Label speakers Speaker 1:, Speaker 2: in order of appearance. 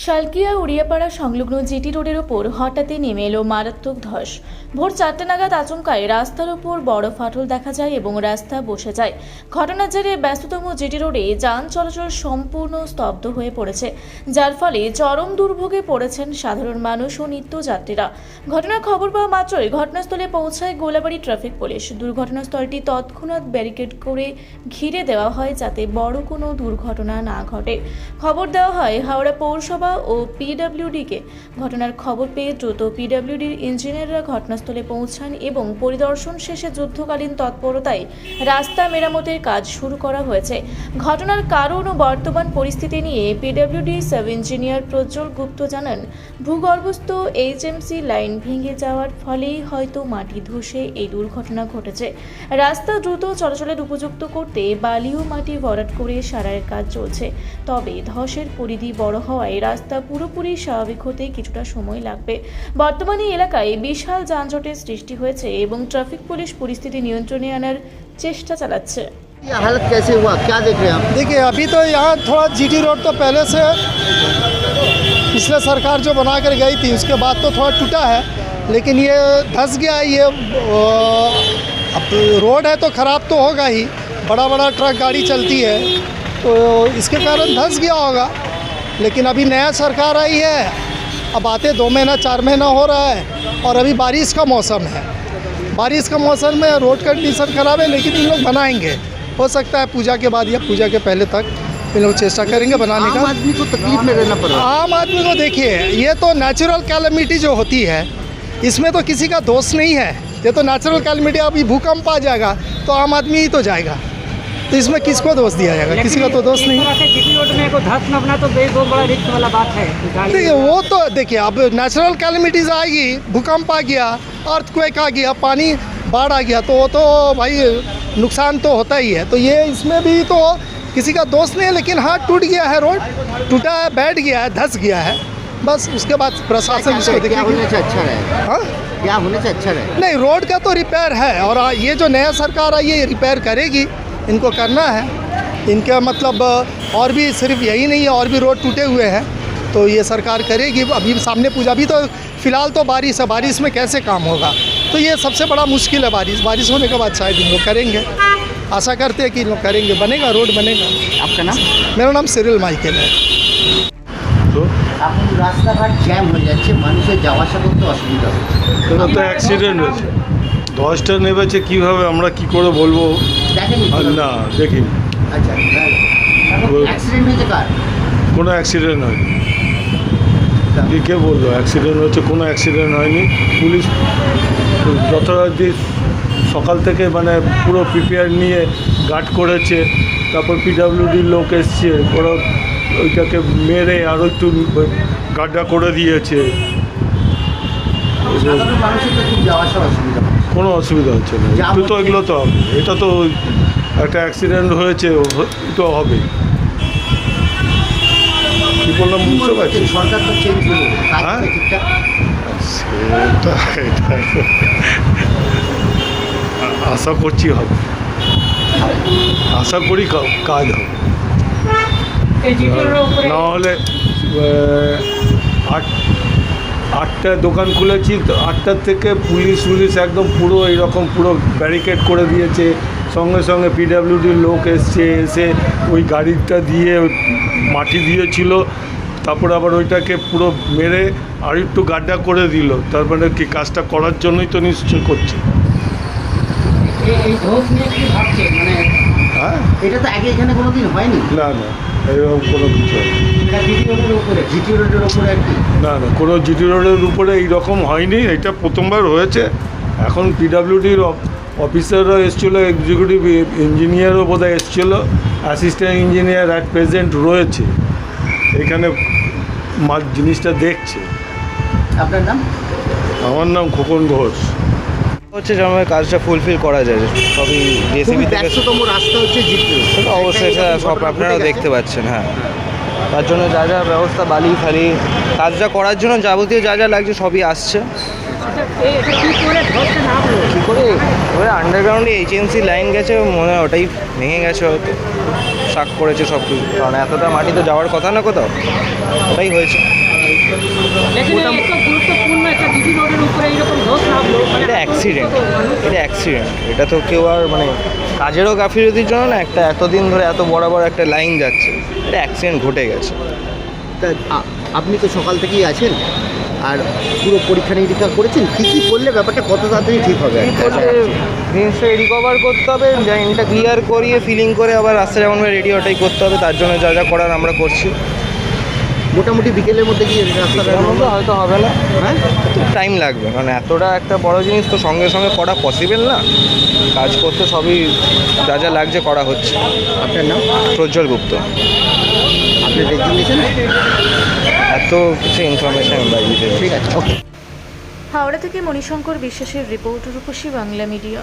Speaker 1: শালকিয়া উড়িয়াপাড়া সংলগ্ন জিটি রোডের ওপর হঠাৎই নেমে এলো মারাত্মক ধস। ভোর 4টে নাগাদ আচমকায় রাস্তার ওপর বড় ফাটল দেখা যায় এবং রাস্তা বসে যায়। ঘটনার জেরে ব্যস্ততম জিটি রোডে যান চলাচল সম্পূর্ণ স্তব্ধ হয়ে পড়েছে, যার ফলে চরম দুর্ভোগে পড়েছেন সাধারণ মানুষ ও নিত্যযাত্রীরা। ঘটনার খবর পাওয়া মাত্রই ঘটনাস্থলে পৌঁছায় গোলাবাড়ি ট্রাফিক পুলিশ। দুর্ঘটনাস্থলটি তৎক্ষণাৎ ব্যারিকেড করে ঘিরে দেওয়া হয় যাতে বড় কোনো দুর্ঘটনা না ঘটে। খবর দেওয়া হয় হাওড়া পৌরসভা ও পিডব্লিউডিকে। ঘটনার খবর পেয়ে দ্রুত পিডব্লিউডির ইঞ্জিনিয়াররা ঘটনাস্থলে পৌঁছান এবং পরিদর্শন শেষে যুদ্ধকালীন তৎপরতায় রাস্তা মেরামতের কাজ শুরু করা হয়েছে। ঘটনার কারণ ও বর্তমান পরিস্থিতি নিয়ে পিডব্লিউডি সাব ইঞ্জিনিয়ার প্রজ্জ্বল গুপ্ত জানান, ভূগর্ভস্থ এইচএমসি লাইন ভেঙে যাওয়ার ফলেই হয়তো মাটি ধসে এই দুর্ঘটনা ঘটেছে। রাস্তা দ্রুত চলাচলের উপযুক্ত করতে বালি ও মাটি ভরাট করে সারাইয়ের কাজ চলছে। তবে ধসের পরিধি বড় হওয়ায় রাস্তা পুরোপুরি স্বাভাবিক হতে কিছুটা সময় লাগবে। বর্তমানে এলাকায় বিশাল যানজটের সৃষ্টি হয়েছে এবং ট্রাফিক পুলিশ পরিস্থিতি নিयंत्रणे আনার চেষ্টা চালাচ্ছে।
Speaker 2: ये हालत कैसे हुआ, क्या देख रहे हैं आप?
Speaker 3: देखिए अभी तो यहाँ थोड़ा जीटी रोड तो पहले से पिछले सरकार जो बना कर गई थी उसके बाद तो थोड़ा टूटा है, लेकिन ये धंस गया। ये अब रोड है तो ख़राब तो होगा ही, बड़ा बड़ा ट्रक गाड़ी चलती है तो इसके कारण धंस गया होगा। लेकिन अभी नया सरकार आई है, अब आते 2 महीना 4 महीना हो रहा है और अभी बारिश का मौसम है। बारिश का मौसम में रोड कंडीशन ख़राब है, लेकिन इन लोग बनाएंगे। हो सकता है पूजा के बाद या पूजा के पहले तक इन लोग चेष्टा करेंगे बनाने का।
Speaker 2: आम आदमी को तकलीफ में रहना पड़ रहा है।
Speaker 3: आम आदमी को देखिए, ये तो नेचुरल कैलेमिटी जो होती है इसमें तो किसी का दोष नहीं है। ये तो नेचुरल कैलेमिटी, अभी भूकंप आ जाएगा तो आम आदमी ही तो जाएगा, तो इसमें किसको दोष दिया जाएगा? किसी का तो दोष नहीं।
Speaker 4: जीटी रोड में को धस न बना तो बहुत बड़ा रिस्क वाला बात है।
Speaker 3: देखिए वो तो देखिए, अब नेचुरल कैलेमिटीज़ आएगी, भूकंप आ गया, अर्थक्वेक आ गया, पानी बाढ़ आ गया, तो वो तो भाई नुकसान तो होता ही है। तो ये इसमें भी तो किसी का दोष नहीं है, लेकिन हाँ टूट गया है, रोड टूटा है, बैठ गया है, धंस गया है, बस उसके बाद प्रशासन इसको
Speaker 2: क्या होने से अच्छा रहे?
Speaker 3: हाँ
Speaker 2: क्या होने से अच्छा रहे?
Speaker 3: नहीं, रोड का तो रिपेयर है और ये जो नया सरकार आई है ये रिपेयर करेगी, इनको करना है। इनका मतलब और भी सिर्फ यही नहीं है, और भी रोड टूटे हुए हैं तो ये सरकार करेगी। अभी सामने पूजा, अभी तो फिलहाल तो बारिश है, बारिश में कैसे काम होगा, तो ये सबसे बड़ा मुश्किल है। बारिश होने के बाद शायद इन लोग करेंगे, आशा करते हैं कि इन लोग करेंगे, बनेगा, रोड बनेगा।
Speaker 2: आपका नाम?
Speaker 3: मेरा नाम सिरिल माइकेल है।
Speaker 5: তো
Speaker 2: এখন রাস্তাঘাট জ্যাম হয়ে যাচ্ছে, মানুষের যাওয়া আসা করতে অসুবিধা হচ্ছে।
Speaker 5: এটা তো অ্যাক্সিডেন্ট হয়েছে, ধসটা নেমেছে কীভাবে আমরা কি করে বলবো?
Speaker 2: দেখেনি?
Speaker 5: আর না দেখিনি,
Speaker 2: আচ্ছা, অ্যাক্সিডেন্ট হয়েছে কার?
Speaker 5: কোনো অ্যাক্সিডেন্ট হয়নি। কে বললো অ্যাক্সিডেন্ট হচ্ছে? কোনো অ্যাক্সিডেন্ট হয়নি। পুলিশ যথারীতি সকাল থেকে মানে পুরো প্রিপেয়ার নিয়ে গার্ড করেছে, তারপর পিডব্লিউডির লোক এসছে, ওরা ওইটাকে মেরে আরও একটু গাড্ডা করে দিয়েছে।
Speaker 2: সাধারণ মানুষের তো খুব যাওয়া আসার অসুবিধা হচ্ছে।
Speaker 5: কোনো অসুবিধা হচ্ছে না, একটু তো এগুলো তো হবে। এটা তো একটা অ্যাক্সিডেন্ট হয়েছে, তো হবে। কী বললাম বুঝতে পারছি?
Speaker 2: সরকার তো চেঞ্জ হলো,
Speaker 5: হ্যাঁ?
Speaker 2: ঠিকঠাক
Speaker 5: আশা করছি হবে, আশা করি কাজ হবে। না হলে 8টায় দোকান খুলেছি, তো 8টার থেকে পুলিশ একদম পুরো এইরকম পুরো ব্যারিকেড করে দিয়েছে। সঙ্গে সঙ্গে পিডব্লিউডির লোক এসে ওই গাড়িটা দিয়ে মাটি দিয়েছিল, তারপর আবার ওইটাকে পুরো মেরে আর একটু গাড্ডা করে দিল। তারপরে কি কাজটা করার জন্যই তো নিশ্চয় করছে।
Speaker 4: এই ধস নিয়ে কি ভাবছে মানে?
Speaker 5: হ্যাঁ,
Speaker 2: এটা তো আগে এখানে কোনোদিন হয়নি।
Speaker 5: না এরকম কোনো কিছু হয়
Speaker 4: এটা জিটি রোডের উপরে,
Speaker 2: জিটি রোডের ওপরে আর কি?
Speaker 5: না কোনো জিটি রোডের উপরে এইরকম হয়নি, এটা প্রথমবার হয়েছে। এখন পিডব্লিউডির অফিসাররা এসেছিলো, এক্সিকিউটিভ ইঞ্জিনিয়ারও বোধহয় এসেছিলো, অ্যাসিস্ট্যান্ট ইঞ্জিনিয়ার অ্যাট প্রেজেন্ট রয়েছে এখানে, জিনিসটা দেখছে।
Speaker 2: আপনার নাম?
Speaker 5: আমার নাম খোকন ঘোষ।
Speaker 6: হচ্ছে যে আমার কাজটা ফুলফিল করা যায়, সবই জেসিবি থেকে।
Speaker 2: ব্যস্ততম রাস্তা হচ্ছে জিটি রোড,
Speaker 6: অবশ্যই সেটা সব আপনারাও দেখতে পাচ্ছেন। হ্যাঁ, তার জন্য যা যা ব্যবস্থা বালি ফালি কাজটা করার জন্য যাবতীয় যা যা লাগছে সবই আসছে।
Speaker 4: এটা কি করে ধসটা নামলো?
Speaker 6: কী করে ওরা আন্ডারগ্রাউন্ডে এইচএমসি লাইন গেছে, মনে হয় ওটাই ভেঙে গেছে, হয়তো শাক করেছে সব কিছু, কারণ এতটা মাটি তো যাওয়ার কথা না কোথাও, ওটাই হয়েছে।
Speaker 4: লেকিন এত গুরুত্বপূর্ণ একটা জিটি রোডের উপরে এইরকম ধস নামলো, মানে
Speaker 6: এটা অ্যাক্সিডেন্ট, এটা অ্যাক্সিডেন্ট, এটা তো কেউ আর মানে কাজেরও গাফিলতির জন্য না, একটা এতদিন ধরে এত বড় একটা লাইন যাচ্ছে, এটা অ্যাক্সিডেন্ট ঘটে গেছে।
Speaker 2: তা আপনি তো সকাল থেকেই আছেন, আর পুরো পরীক্ষা নিরীক্ষা করেছেন, কী কী করলে ব্যাপারটা কত তাড়াতাড়ি ঠিক হবে?
Speaker 6: জিনিসটা রিকভার করতে হবে, লাইনটা ক্লিয়ার করিয়ে ফিলিং করে আবার রাস্তা যেমন রেডি ওটাই করতে হবে, তার জন্য যা যা করার আমরা করছি।
Speaker 2: মোটামুটি বিকেলের মধ্যে কি রাস্তাটা
Speaker 6: তার মধ্যে হয়তো হবে না,
Speaker 2: হ্যাঁ?
Speaker 6: টাইম লাগবে, কারণ এতটা একটা বড় জিনিস তো সঙ্গে সঙ্গে করা পসিবল না, কাজ করতে সবই যা যা লাগছে করা হচ্ছে।
Speaker 2: আপনার নাম,
Speaker 6: প্রজ্জ্বল গুপ্ত।
Speaker 2: আপনার রেজিগনেশন?
Speaker 6: এত কিছু ইনফরমেশন বাইরে।
Speaker 2: ঠিক আছে, ওকে।
Speaker 1: হাওড়া থেকে মণিশঙ্কর বিশ্বাসের রিপোর্ট, রূপসী বাংলা মিডিয়া।